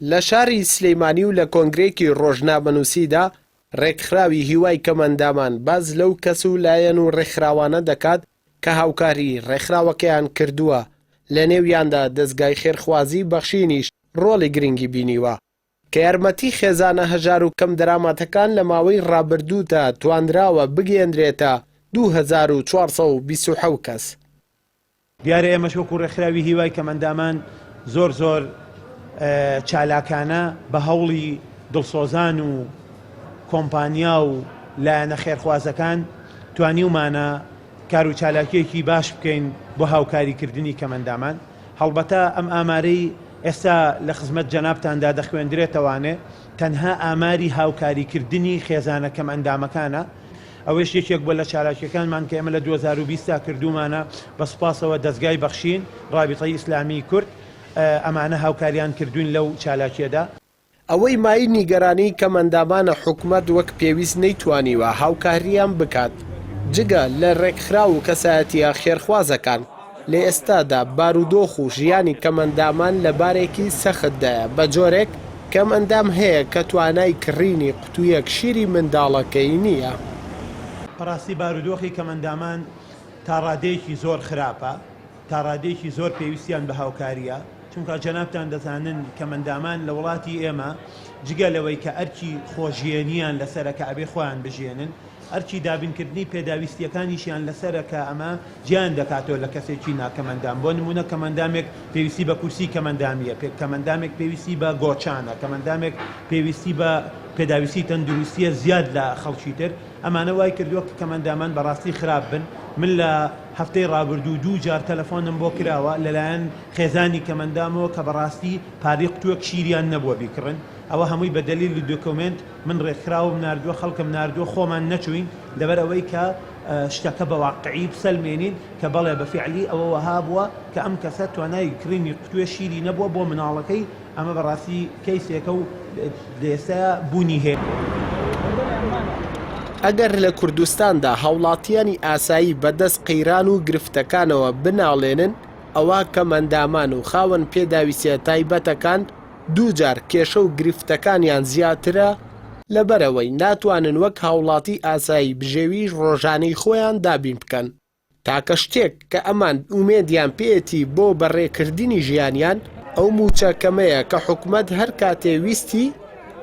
لە شاری سلەیمانی و لە کۆنگرێکی ڕۆژنامەنووسیدا ڕێکخراوی هیوای کەمەندامان باز لەو کەس و لایەن و ڕێکخراوانە دەکات کە هاوکاری ڕێکخراوەکەیان کردووە لە نێویاندا دەستگای خێرخوازی بەخشینیش ڕۆڵی گرنگی بینیوە کە یارمەتی خێزانە هەژار و کەم دەرامەتەکان لە ماوەی ڕابردوودا توانراوە بگەێنرێتە 2427 کەس. دیارە ئێمەش وەکو ڕێکخراوی هیوای کەمەندامان زۆر چالاکانە بە هەوڵی دڵسۆزان و کۆمپانیا و لایەنە خێرخوازەکان توانیومانە کار و چالاکیەکی باش بکەین بۆ هاوکاریکردنی کەمەندامان. هەڵبەتە ئەم ئامارەی ئێستا لە خزمەت جەنابتاندا دەخوێندرێتەوانێ تەنها ئاماری هاوکاریکردنی خێزانە کەمەندامەکانە. ئەوەش یەکێک بۆ لە چالاکیەکانمان کە ئێمە لە 2020 کردومانە بە سوپاسەوە دەستگای بەخشین ڕابطەی ئیسلامی کورد ئەمانە هاوکاریان کردوین لەو چالاکیەدا. ئەوەی مای نیگەرانی کەمەندامانە حکومەت وەک پێویست نەیتوانیوە هاوکاریان بکات جگە لە ڕێکخرا و کەسایەتیە خێرخوازەکان لە ئێستادا بارودۆخ و ژیانی کەمەندامان لە بارێکی سەختدایە بە جۆرێک کەمەندام هەیە کە توانای کڕینی قوتوویەک شیری منداڵەکەی نییە. بەڕاستی بارودۆخی کەمەندامان تا ڕادەیەکی زۆر خراپە، تا ڕادەیەکی زۆر پێویستیان بە هاوکاریە، چونکە جەنابتان دەزانن کەمەندامان لە وڵاتی ئێمە جگە لەوەی کە ئەرکی خۆشیێنیان لەسەرەکە ئەبێ خۆیان بژێنن، ئەرکی دابینکردنی پێداویستیەکانیشیان لەسەرەکە ئەمە گیان دەکاتەوە لە کەسێکی ناکەمەندام. بۆ نمونە کەمەندامێک پێویستی بە کورسی کەمەندامیە، کەمەندامێک پێویستی بە گۆچانە، کەمەندامێک پێویستی بە پێداویستی تەندروستیە زیاد لە خەڵکی تر. ئەمانە وای کردووە کە کەمەندامان بەڕاستی خراپ بن. من لە هەفتەی ڕابردوو 2 جار تەلەفۆنم بۆ کراوە لەلایەن خێزانی کەمەندامەوە کە بەڕاستی پارەی قوتووەک شیریان نەبووە بیکڕن. ئەوە هەمووی بە دەلیلی دۆکۆمنت من ڕێکخراوم ناردووە، خەڵکم ناردووە، خۆمان نەچوین لەبەر ئەوەی کە شتەکە بە واقعی بسەلمێنین کە بەڵێ بە فیعلی ئەوە وەها بووە کە ئەم کەسە توانای کڕینی قوتووە شیری نەبووە بۆ مناڵەکەی. ئەمە بەڕاستی کەیسێکە و لێستا بوونی هەیە. ئەگەر لە کوردستاندا هاوڵاتیانی ئاسایی بەدەست قەیران و گرفتەکانەوە بناڵێنن ئەوە کەمەندامان و خاوەن پێداویستیە تایبەتەکان 2 جار کێشە و گرفتەکانیان زیاترە لەبەرەوەی ناتوانن وەک هاوڵاتی ئاسایی بژێوی ڕۆژانەی خۆیان دابین بکەن تاکە شتێک کە ئەمان ئومێدیان پێێتی بۆ بەڕێکردنی ژیانیان ئەو موچەکەمەیە کە حکومەت هەر کاتێ ویستی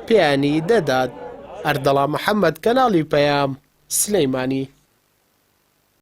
پێیانی دەدات. ئەردەڵا محەممەد، کەناڵی پەیام، سلەیمانی.